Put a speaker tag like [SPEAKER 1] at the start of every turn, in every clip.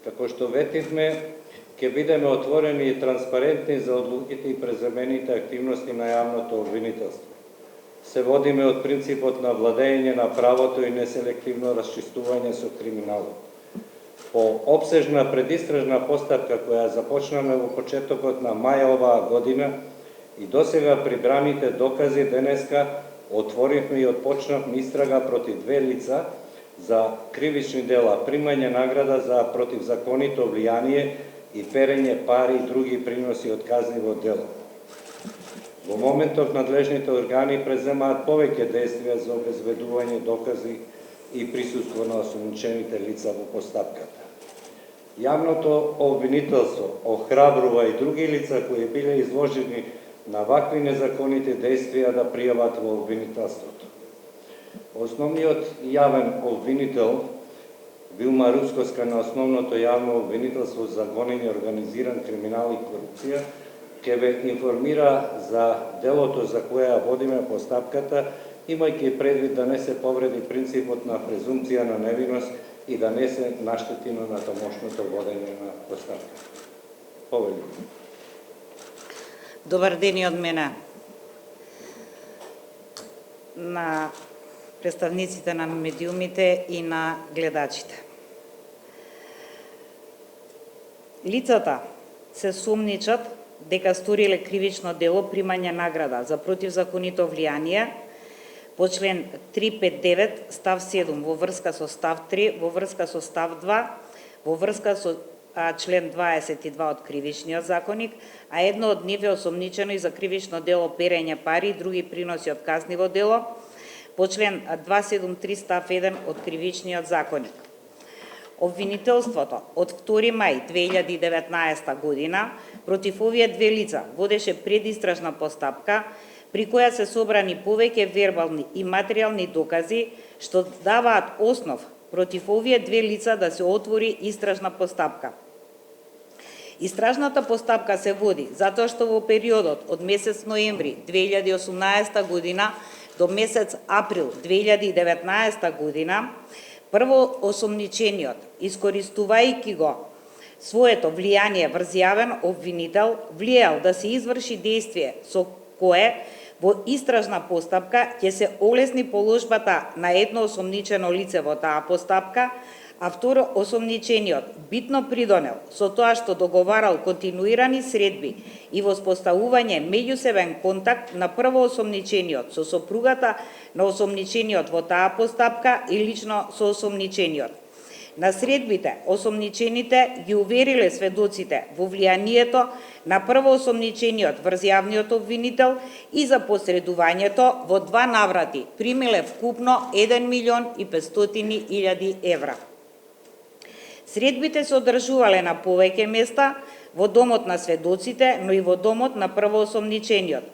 [SPEAKER 1] Како што ветивме, ќе бидеме отворени и транспарентни за одлуките и преземените активности на јавното обвинителство. Се водиме од принципот на владење на правото и неселективно расчистување со криминалот. По обсежна предистражна постапка која започнаме во почетокот на мај оваа година и досега прибраните докази денеска отворивме и отпочнавме истрага против две лица за кривични дела, примање награда за противзаконито влијание и перење пари и други приноси од казниво дело. Во моментов надлежните органи преземаат повеќе действија за обезбедување докази и присуство на осомничените лица во постапката. Јавното обвинителство охрабрува и други лица кои биле изложени на вакви незаконите действија да пријават во обвинителството. Основниот јавен обвинител Вилма Руцковска на основното јавно обвинителство за гонење организиран криминал и корупција ќе ве информира за делото за кое ја водиме постапката, имајќи предвид да не се повреди принципот на презумпција на невиност и да не се наштети на тамошното водење на постапката. Повели.
[SPEAKER 2] Добар ден и од мене на представниците на медиумите и на гледачите. Лицата се сумничат дека сториле кривично дело примање награда за противзаконито влијание по член 359 став 7 во врска со став 3, во врска со став 2, во врска со член 22 од Кривичниот законник, а едно од нив е осомничено и за кривично дело перење пари и други приноси од казниво дело по член 273 став 1 од Кривичниот законник. Обвинителството од 2 мај 2019 година против овие две лица водеше предистражна постапка при која се собрани повеќе вербални и материјални докази што даваат основ против овие две лица да се отвори истражна постапка. Истражната постапка се води затоа што во периодот од месец ноември 2018 година до месец април 2019 година прво осомничениот, искористувајќи го своето влијание врз јавен обвинител, влијал да се изврши действие со кое во истражна постапка ќе се олесни положбата на едно осомничено лице во таа постапка, а второ осомничениот битно придонел со тоа што договарал континуирани средби и воспоставување меѓусебен контакт на прво осомничениот со сопругата на осомничениот во таа постапка и лично со осомничениот. На средбите осомничените ги увериле сведоците во влијанието на прво осомничениот врз јавниот обвинител и за посредувањето во два наврати примиле вкупно 1.500.000 евра. Средбите се одржувале на повеќе места во домот на сведоците, но и во домот на првоосомничениот.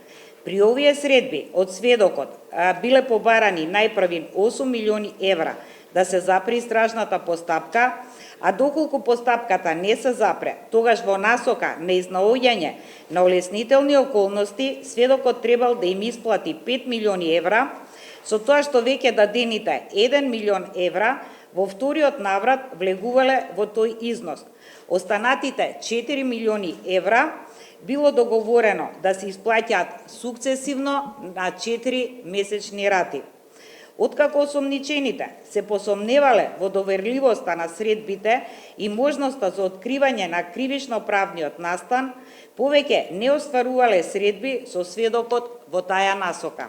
[SPEAKER 2] При овие средби од сведокот биле побарани најпрви 8 милиони евра да се запре истражната постапка, а доколку постапката не се запре, тогаш во насока на изнаоѓање на олеснителни околности, сведокот требал да им исплати 5 милиони евра, со тоа што веќе дадените 1 милион евра во вториот наврат влегувале во тој износ. Останатите 4 милиони евра било договорено да се исплаќаат сукцесивно на 4 месечни рати. Откако осомничените се посомневале во доверливоста на средбите и можноста за откривање на кривично-правниот настан, повеќе не остварувале средби со сведокот во таја насока.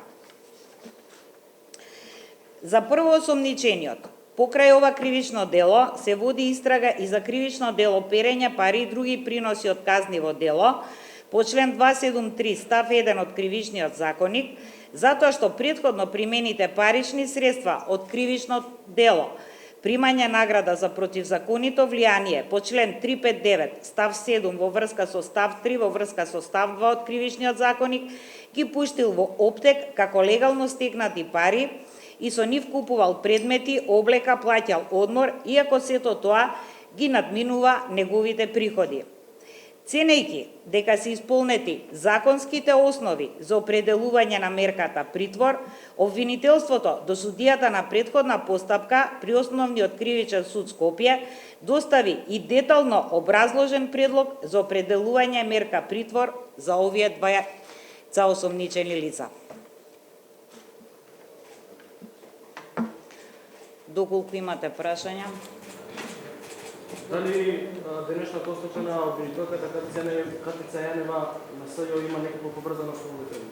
[SPEAKER 2] За првоосомничениот, покрај ова кривично дело, се води истрага и за кривично дело перење пари и други приноси од казниво дело, по член 273 став 1 од Кривичниот законник, затоа што претходно примените парични средства од кривично дело, примање награда за противзаконито влијание по член 359 став 7 во врска со став 3 во врска со став 2 од Кривичниот законник, ги пуштил во оптек како легално стекнати пари и со нив купувал предмети, облека, плаќал одмор, иако сето тоа ги надминува неговите приходи. Ценејќи дека се исполнети законските основи за определување на мерката притвор, обвинителството до судијата на претходна постапка при Основниот кривичен суд Скопје достави и детално образложен предлог за определување мерка притвор за овие двајца осомничени лица. Доколку имате прашања?
[SPEAKER 3] Дали денешната посочена обвинителката Катица Јанева на СЈО има некакво побрзано следување?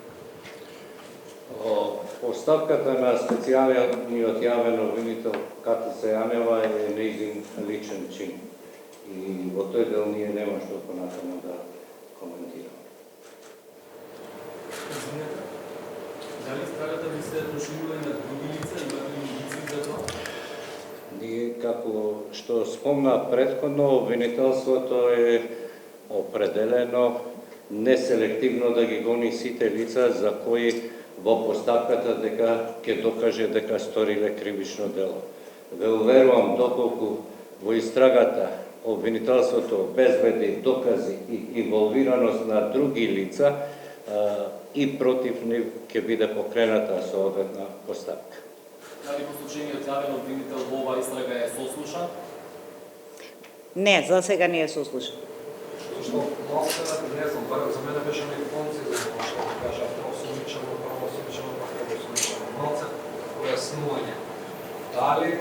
[SPEAKER 1] Оставката на специјалниот јавен обвинител Катица Јанева е нејзин личен чин. И во тој дел ние нема што понатаму да коментираме.
[SPEAKER 4] Дали страгата ви се проширува и на други лица, имате ли индици за тоа?
[SPEAKER 1] Ние, како што спомна претходно, обвинителството е определено неселективно да ги гони сите лица за кои во постапката дека ќе докаже дека сториле кривично дело. Ве уверувам, доколку во истрагата обвинителството обезбеди докази и инволвираност на други лица, и против нив ќе биде покрената соодветна постапка.
[SPEAKER 4] Дали послушениот јавен обвинител во оваа истрага е сослушан?
[SPEAKER 2] Не, за сега не е сослушан.
[SPEAKER 5] Што малце, не знам, барем за мене беше неконци за тоа што кажа осумничено, правосумничено, правосумничено. Малце појаснување. Дали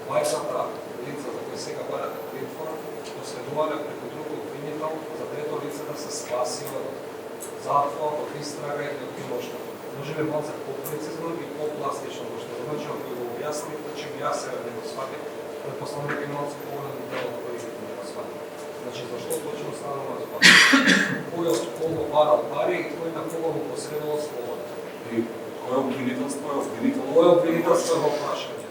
[SPEAKER 5] двајцата лица за кои сега барате притвор, последувале преку друг обвинител за трето лице да се спаси од затвор, од истрага и од билошта. Може ли малце по-прецизно и по-пластично, што значи ако го објасните, че јас сега не го сватим, предпоставам дека малце поголем дел од кој не го сватим. Значи, зашто точно станува збор? Кој од кого барал пари и кој на кого му посредувал слобода?
[SPEAKER 4] И кој обвинителство е обвинител?
[SPEAKER 5] Кој обвинителство е во прашање?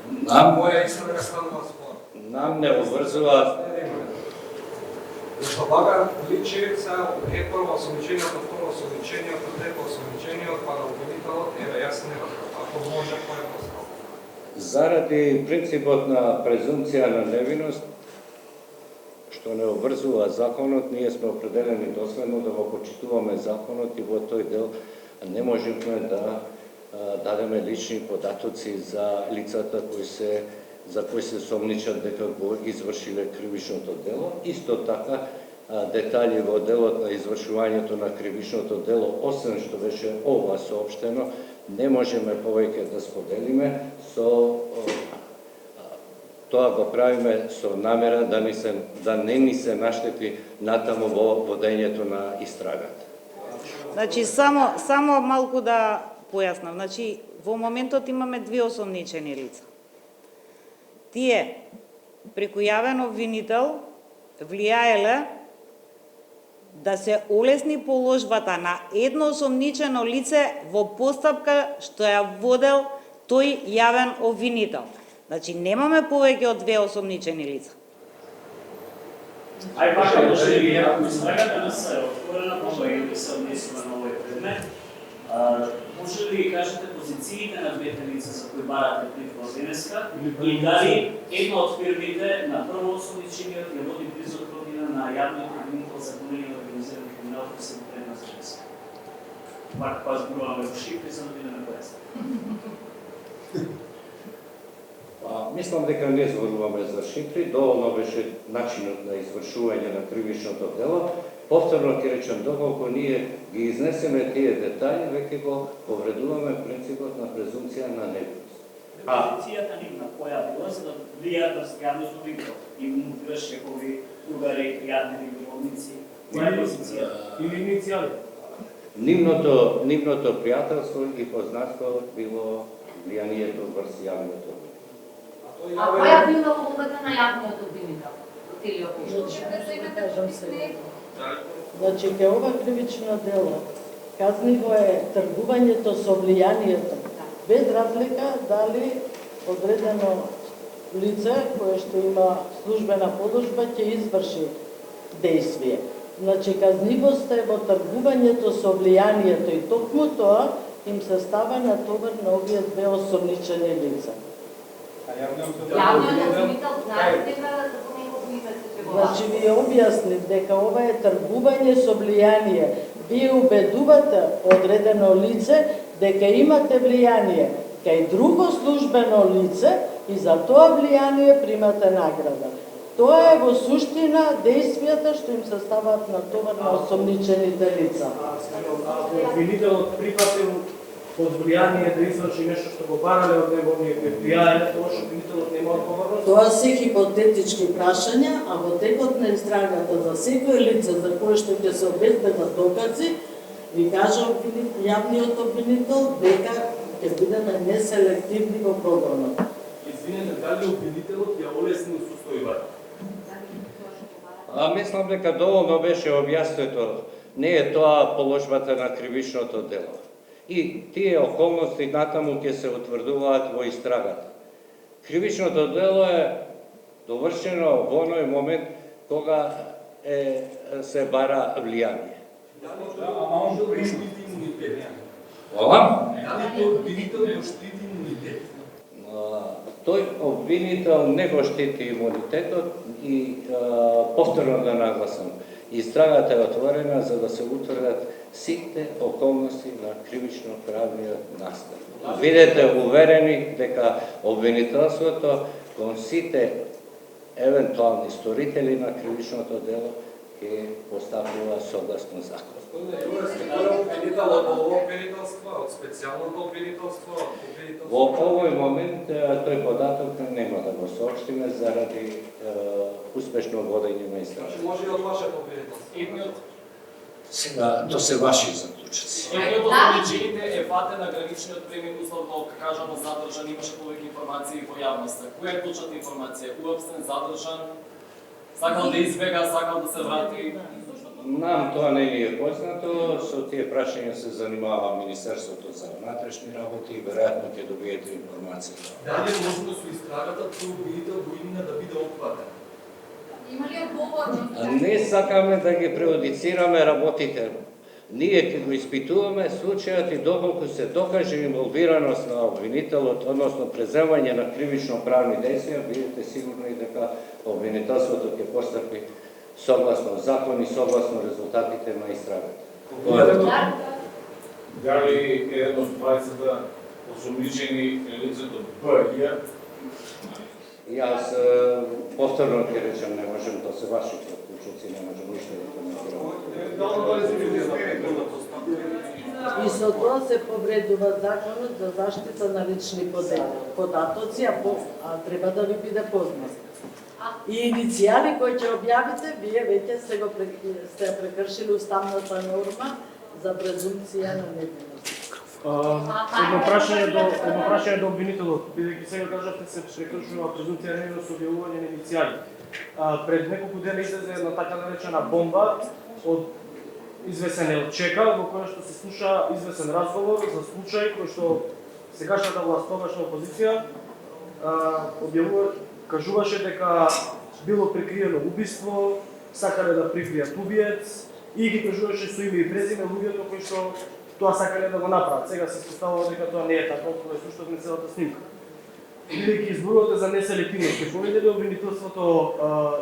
[SPEAKER 5] Која истрага станува збор?
[SPEAKER 1] Нам не обврзуваат.
[SPEAKER 5] Зашто бага личи се е прво осомниченијето, второ осомниченијето, трето осомниченијето, па на обвинителот, јас не ако може поедноставно.
[SPEAKER 1] Заради принципот на презумција на невиност, што не обврзува законот, ние сме определени доследно да го почитуваме законот и во тој дел не можевме да дадеме лични податоци за лицата кои се сомничат дека го извршиле кривичното дело. Исто така, детали во делот на извршувањето на кривичното дело, освен што беше ова соопштено, не можеме повеќе да споделиме, тоа го правиме со намера да не ни се наштети натаму во водењето на истрагата.
[SPEAKER 2] Значи, само малку да појаснам. Значи, во моментот имаме две осомничени лица. Тие, преку јавен обвинител, влијаеле да се олесни положбата на едно осомничено лице во постапка што ја водел тој јавен обвинител. Значи, немаме повеќе од две осомничени лица.
[SPEAKER 6] Ај пака, може ли ако истрагата да се отворена, повеќе да се однесува на овој предмет, може ли кажете позициите на двете лица за кои барате притвор денеска и дали една од фирмите на прво осомничениот ја води близу од година на јавниот обвинител за гонење на организиран криминал кој се предна за денеска? Пак па зборуваме во шифри за да бидеме појасни.
[SPEAKER 1] Мислам дека не зборуваме за шифри, доволно беше начинот на извршување на кривичното дело. Повторно ќе речем, доколку ние ги изнесеме тие детали, веќе го повредуваме принципот на презумција на невиност.
[SPEAKER 6] Позицијата нивна која била за да влијаат на јавност обвинител и му билеше кои другари, јадни любовници. Која е позицијата?
[SPEAKER 3] Или иницијали?
[SPEAKER 1] Нивното пријателство и познатство било влијанието врз јавниот обвинител.
[SPEAKER 7] А која била улогата на јавниот обвинител?
[SPEAKER 8] Значи, ке ова кривично дело, казниво е тргувањето со влијанието, без разлика дали одредено лице кое што има службена положба ќе изврши действие. Значи, казнивоста е во тргувањето со влијанието и токму тоа им се става на товар на овие две осомничени лица.
[SPEAKER 7] Јавниот обвинител знае дека за него го имате
[SPEAKER 8] Значи ви објаснив дека ова е тргување со влијание. Вие убедувате одредено лице дека имате влијание кај друго службено лице и за тоа влијание примате награда. Тоа е во суштина действијата што им се ставаат на товар на осомничените лица.
[SPEAKER 3] Ако обвинителот прифатил под влијание да изврши нешто што го барале од неговите предпријања, тоа што обвинителот нема одговорност.
[SPEAKER 8] Тоа се хипотетички прашања, а во текот на истрагата за секој лице за кое што ќе се обезбедат докази, ви кажа јавниот обвинител дека ќе бидеме неселективни во прогонот.
[SPEAKER 4] Извинете, дали обвинителот ја олеснил состојбата?
[SPEAKER 1] Мислам дека доволно беше објаснето. Не е тоа положбата на кривичното дело. И тие околности натаму ќе се утврдуваат во истрагата. Кривичното дело е довршено во оној момент кога се бара влијание.
[SPEAKER 4] Ама он го штити имунитет.
[SPEAKER 1] Ова?
[SPEAKER 4] Дали тој обвинител го штити имунитет?
[SPEAKER 1] Тој обвинител не го штити имунитетот и повторно да нагласам. Истрагата е отворена за да се утврдат сите околности на кривично-правниот настан. Бидете уверени дека обвинителството кон сите евентуални сторители на кривичното дело ќе постапува согласно закон.
[SPEAKER 5] Кој е обвинител од ово обвинителство, од специјалното обвинителство?
[SPEAKER 1] Во овој момент тој податок нема да го соопштиме заради успешно водење на истрага.
[SPEAKER 5] Може и од вашето обвинителство.
[SPEAKER 9] Сега, то се ваши заклучоци.
[SPEAKER 3] Едниот од осомничените е фатен на граничниот премин, условно кажано задржан, имаше повеќе информации во јавноста. Која е точната информација? Уапстен, задржан, сакал да избега, сакал да се врати?
[SPEAKER 1] Нам тоа не ни е познато, со тие прашања се занимава Министерството за внатрешни работи и веројатно ќе добиете информација.
[SPEAKER 4] Дали е можно со истрагата тој обвинител го имина да биде опфатен?
[SPEAKER 7] Има ли одговор?
[SPEAKER 1] Не сакаме да ги преодицираме работите. Ние ќе го испитуваме случајот и доколку се докаже инволвираност на обвинителот, односно преземање на кривично-правни действија, бидете сигурни дека обвинителството ќе постапи согласно закон и согласно резултатите на истрагата.
[SPEAKER 10] Дали еден од двајцата осомничени лицето Б
[SPEAKER 1] Јас повторно ќе речем, не можем да се вашите отклучоци, не можем ништо да коментираме.
[SPEAKER 8] И со тоа се повредува законот за заштита на лични податоци, а треба да ви биде познат. И иницијали кои ќе објавите, вие веќе сте прекршили уставната норма за презумпција на невиност.
[SPEAKER 3] Едно прашање до обвинителот, бидејќи сега кажавте се прекршува презумпција на невиност со објавување на иницијали. Пред неколку дена излезе една така наречена бомба од извесен Елчека, во која што се слуша извесен разговор за случај кој што сегашната власт, тогашна опозиција, кажуваше дека било прикриено убиство, сакале да прикријат убиец и ги кажуваше со име и презиме луѓето кои што тоа сакале да го направат. Сега се испоставува дека тоа не е така, кога слушавме целата снимка. Бидејќи изборувате за неселективност, ќе поведе ли обвинителството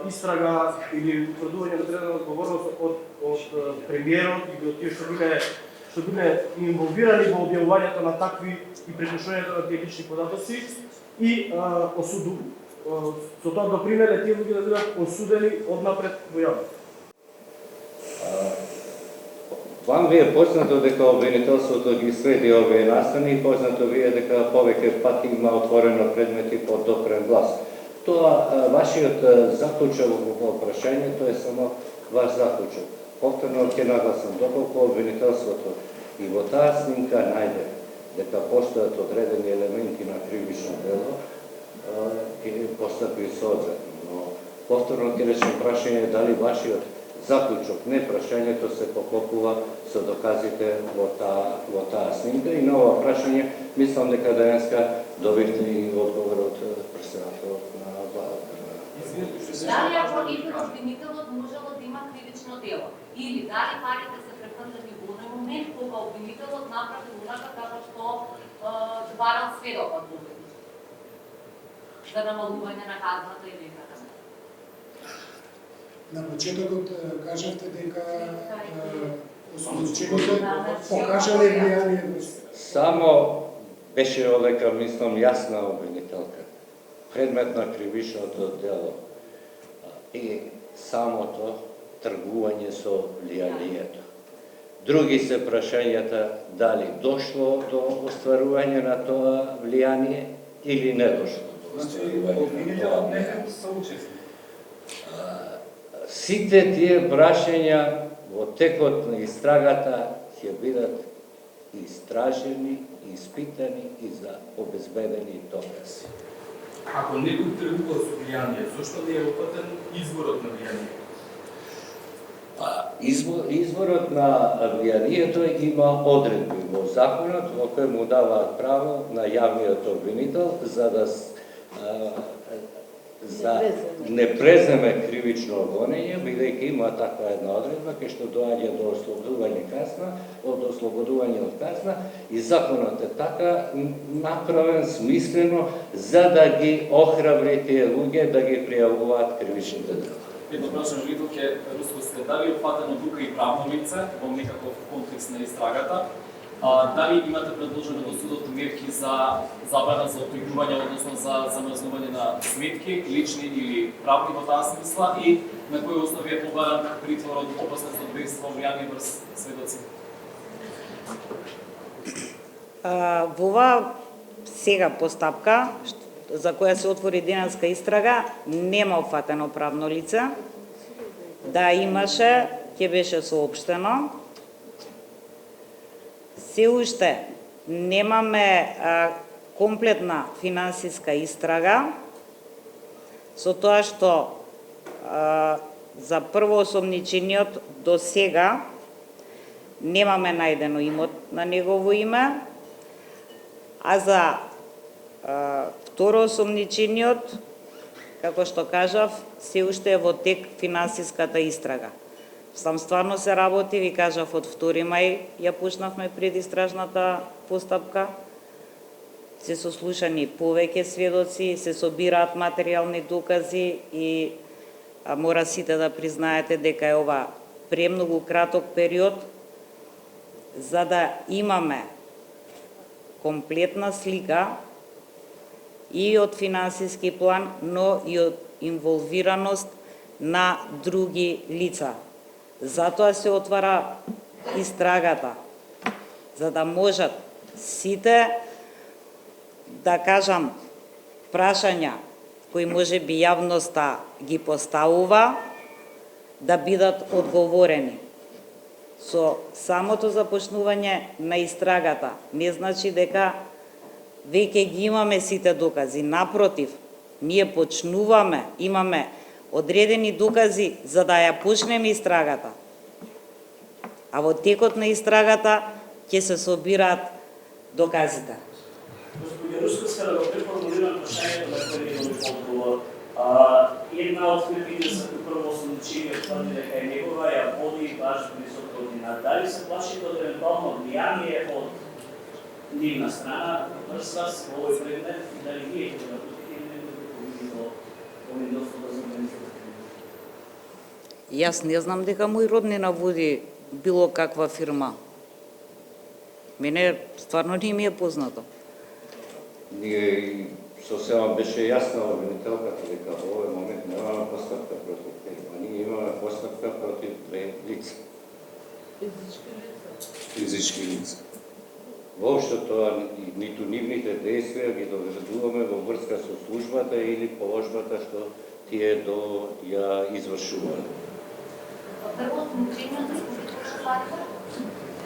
[SPEAKER 3] истрага или утврдување на одредена одговорност од премиерот и од тие што биле инволвирани во објавувањето на такви и прекршувањето на тие лични податоци и со тоа допринеле тие луѓе да бидат осудени однапред во јавност.
[SPEAKER 1] Вам ви е познато дека обвинителството ги следи овие настани и познато ви е дека повеќе пати има отворено предмети под допрен глас. Тоа вашиот заклучок во прашањето е само ваш заклучок. Повторно ќе нагласам, доколку обвинителството и во таа снимка најде дека постојат одредени елементи на кривично дело, ќе постапи соодветно. Но повторно ќе речем прашање дали вашиот заклучок, не прашањето се поклопува со доказите во таа снимка и на ова прашање мислам дека денеска добивте и одговор од претседателот на владата.
[SPEAKER 7] Дали ако обвинителот можело да има кривично дело или дали парите се префрлени во оној момент кога обвинителот направи уната како што барал сведокот за намалување на казната или така.
[SPEAKER 11] На почетокот кажавте дека осумничените покажале влијание врз...
[SPEAKER 1] Само беше олека, мислам, јасна обвинителка. Предмет на кривичното дело и самото тргување со влијанието. Други се прашањата дали дошло до остварување на тоа влијание или не дошло до остварување на тоа влијание. Сите тие прашања во текот на истрагата ќе бидат истражени, испитани и за обезбедени докази.
[SPEAKER 4] Ако некој тргува со влијание, зошто не е опатен изворот на влијание?
[SPEAKER 1] Изворот на влијанието има одредби во законот во кој му даваат право на јавниот обвинител за не преземе кривично гонење, бидејќи има таква една одредба кај што доаѓа до ослободување од казна и законот е така направен смислено за да ги охрабри тие луѓе да ги пријавуваат кривичните дела.
[SPEAKER 12] Едно прашање Литов е Руско, дали е опфатено тука и правно лице во некаков контекст на истрагата? Дали имате предложено до судот мерки за забрана за отојување, односно за замрзнување на сметки, лични или правни во таа смисла, и на кој основи е побаран притвор од опасност од бегство, влијание врз сведоци?
[SPEAKER 2] Во оваа сега постапка за која се отвори денеска истрага нема опфатено правно лице. Да имаше, ќе беше соопштено. Се уште немаме комплетна финансиска истрага, со тоа што за првоосомничениот до сега немаме најдено имот на негово име, а за второосомничениот, како што кажав, се уште е во тек финансиската истрага. Сам стварно се работи, ви кажав, од 2 мај ја пушнавме предистражната постапка. Се сослушани повеќе сведоци, се собираат материјални докази и мора сите да признаете дека е ова премногу краток период за да имаме комплетна слика и од финансиски план, но и од инволвираност на други лица. Затоа се отвара истрагата, за да можат сите, да кажам, прашања кои може би јавноста ги поставува, да бидат одговорени. Со самото започнување на истрагата не значи дека веќе ги имаме сите докази. Напротив, ние почнуваме, имаме одредени докази за да ја почнеме истрагата. А во текот на истрагата ќе се собираат доказите.
[SPEAKER 6] Господи Русковска, да го преформулирам прашањето на првиот одговор. Една од фирмите за кој првоосомничениот тврди дека е негова, ја води баш висок координат. Дали се плашите од евентуално влијание од нивна страна врз вас во овој предмет и дали вие ќе го напустите или не го повидовство да зорганизирате?
[SPEAKER 2] Јас не знам дека мој роднина води било каква фирма. Мене стварно не ми е познато.
[SPEAKER 1] Ние сосема беше јасна обвинителката дека во овој момент немаме постапка против фирма. Ние имаме постапка против 2 лица. Физички лица. Воопшто тоа, ниту нивните действија ги доведуваме во врска со службата или положбата што тие ја извршуваат.
[SPEAKER 7] Првоосомничениот за служителка платка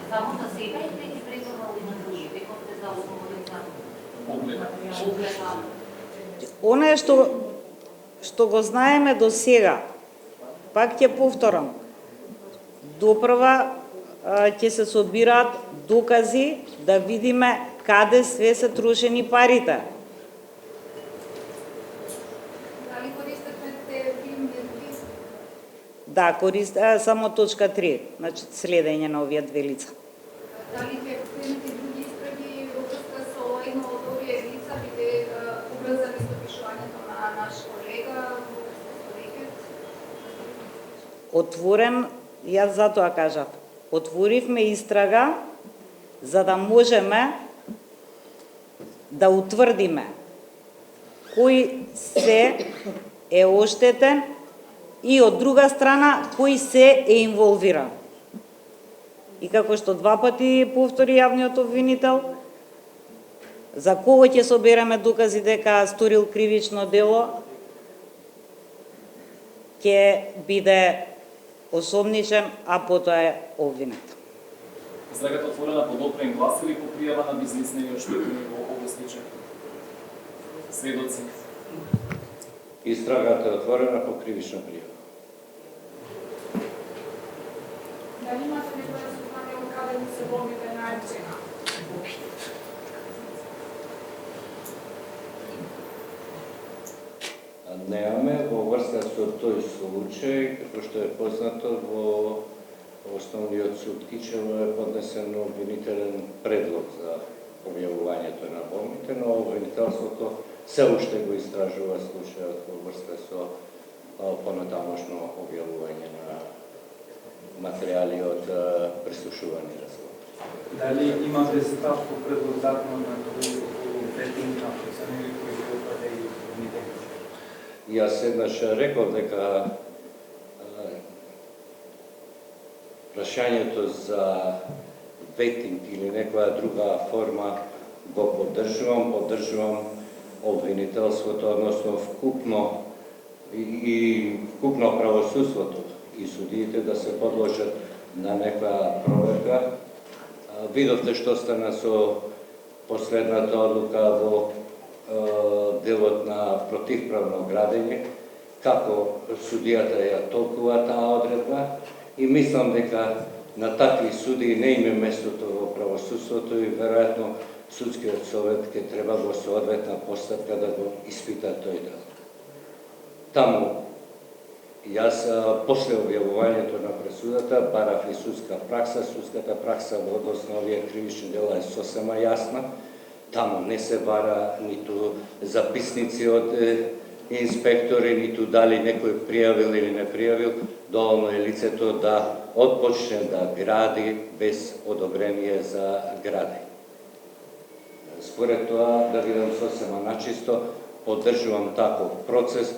[SPEAKER 7] само за себе или ги презорнал и на други, вековте за огледа?
[SPEAKER 2] Оние што го знаеме до сега, пак ќе повторам, допрва ќе се собираат докази да видиме каде све се трошени парите.
[SPEAKER 13] Дали користите те фирми?
[SPEAKER 2] Да, само точка 3, значи следење на овие 2 лица.
[SPEAKER 13] Дали ќе кrenете други истраги во врска со едно од овие лица, биде обврзани со пишувањето на наш колега во врска со рекет?
[SPEAKER 2] отворен, јас затоа кажав, отворивме истрага за да можеме да утврдиме кој се е оштетен и од друга страна кој се е инволвиран. И како што два пати повтори јавниот обвинител, за кого ќе собереме докази дека сторил кривично дело, ќе биде осомничен, а потоа е обвинет.
[SPEAKER 12] Изтрагата отворена по допрен глас или по пријава на бизнисни и оштетени во овој случај? Сведоци.
[SPEAKER 1] Истрагата е отворена по кривична пријава.
[SPEAKER 13] Дали имате некоја сознание од каде му се ловите најчена?
[SPEAKER 1] Немаме во врска со тој случај, како што е познато, во Основниот суд Кичево е поднесен обвинителен предлог за објавувањето на болните, но обвинителството се уште го истражува случајот во врска со понатамошно објавување на материјали од прислушувани разговори.
[SPEAKER 14] Дали имате став по предлог закон на ветинг на проценили кои се опаде и обвинителите?
[SPEAKER 1] Јас еднаш реков дека прашањето за ветинг или некоја друга форма го поддржувам обвинителството, односно вкупно и вкупно правосудството и судиите да се подложат на некоја проверка. Видовте што стана со последната одлука во делот на противправно градење, како судијата ја толкува таа одредба, и мислам дека на такви суди не им е местото во правосудството и веројатно судскиот совет ќе треба во соодветна постапка да го испита тој дел. Таму, јас после објавувањето на пресудата барав и судска пракса. Судската пракса во однос на овие кривични дела е сосема јасна. Таму не се бара ниту записници од инспектори, ниту дали некој пријавил или не пријавил, доволно е лицето да отпочне да гради без одобрение за градење. Според тоа, да видам сосема начисто, поддржувам таков процес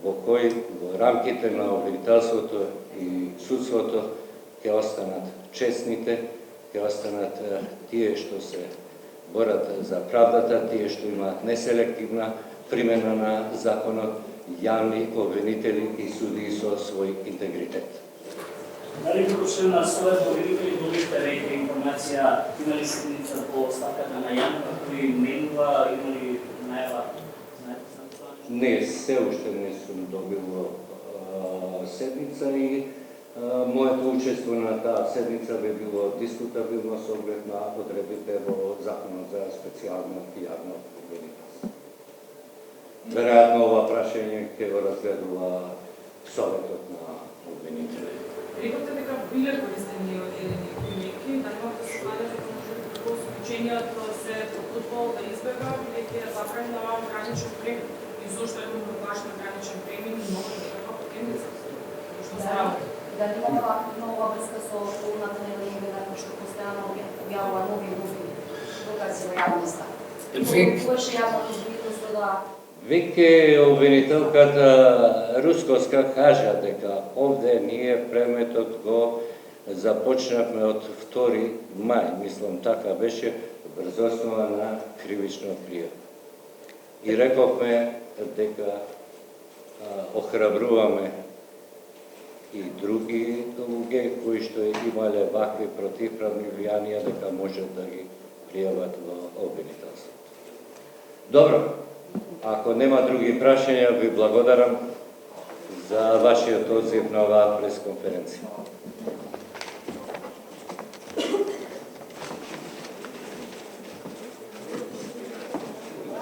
[SPEAKER 1] во кој во рамките на обвинителството и судството ќе останат честните, ќе останат тие што се борат за правдата, тие што имаат неселективна примена на законот, јавни обвинители и судии со свој интегритет.
[SPEAKER 6] Дали како член на Совет обвинители добивте веќе информација, има ли седница по ставката на Јанка кој менува, има ли најава?
[SPEAKER 1] Не, се уште не сум добил седница и моето учество на таа седница би било дискутабилно со оглед на одредбите во Законот за специјално и јавно обвинителство. Веројатно ова прашање ќе го разгледува Советот на обвинители.
[SPEAKER 15] Рекавте дека биле користени одредени примерки, да имате сознание дека може како исклученијата се потрудувал да избега, бидејќи е забранена граничен премин. И зошто е важен граничен премин и може да како потенца. Што се работи?
[SPEAKER 7] Дали имаме нова врска со полната нелегална што постојано објавува нови докази во јавноста? Кој ше јавното обвинителство да...
[SPEAKER 1] Веќе обвинителката Рускоска кажа дека овде ние преметот го започнавме од 2 мај, мислам така беше, врз основа на кривична пријава. И рековме дека охрабруваме и други луѓе кои што имале вакви противправни влијанија дека можат да ги пријават во обвинителството. Добро, ако нема други прашања, ви благодарам за вашиот одзив на оваа пресконференција.